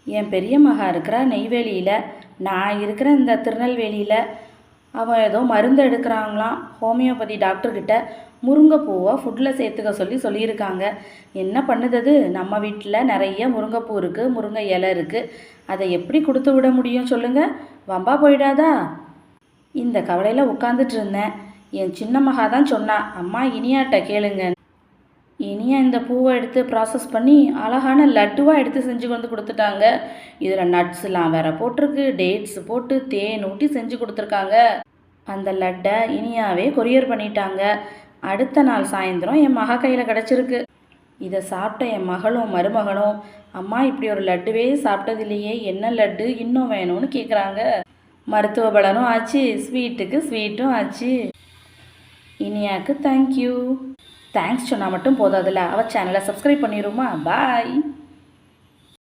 என் பெரிய மகா இருக்கிறா நெய்வேலியில், நான் இருக்கிற இந்த திருநெல்வேலியில். அவன் ஏதோ மருந்து எடுக்கிறாங்களாம் ஹோமியோபதி டாக்டர்கிட்ட. முருங்கைப்பூவை ஃபுட்டில் சேர்த்துக்க சொல்லியிருக்காங்க. என்ன பண்ணுது, நம்ம வீட்டில் நிறைய முருங்கைப்பூ இருக்குது, முருங்கை இலை இருக்குது. அதை எப்படி கொடுத்து விட முடியும் சொல்லுங்கள்? வம்பா போயிடாதா? இந்த கவலையில் உட்காந்துட்டு இருந்தேன். என் சின்ன மகா தான் சொன்னா, அம்மா இனியாட்ட கேளுங்க. இனியா இந்த பூவை எடுத்து ப்ராசஸ் பண்ணி அழகான லட்டுவாக எடுத்து செஞ்சு வந்து கொடுத்துட்டாங்க. இதில் நட்ஸ்லாம் வேற போட்டிருக்கு, டேட்ஸ் போட்டு தேன் ஊட்டி செஞ்சு கொடுத்துருக்காங்க. அந்த லட்டை இனியாவே கொரியர் பண்ணிட்டாங்க. அடுத்த நாள் சாயந்தரம் என் மகா கையில் கிடச்சிருக்கு. இதை சாப்பிட்ட என் மகளும் மருமகனும், அம்மா இப்படி ஒரு லட்டுவே சாப்பிட்டதில்லையே, என்ன லட்டு இன்னும் வேணும்னு கேட்குறாங்க. மருத்துவ பலனும் ஆச்சு, ஸ்வீட்டுக்கு ஸ்வீட்டும் ஆச்சு. இனியாவுக்கு தேங்க்யூ. தேங்க்ஸ் சொன்னால் மட்டும் போதாதுல்ல, அவள் சேனலை சப்ஸ்கிரைப் பண்ணிடுமா. பாய்.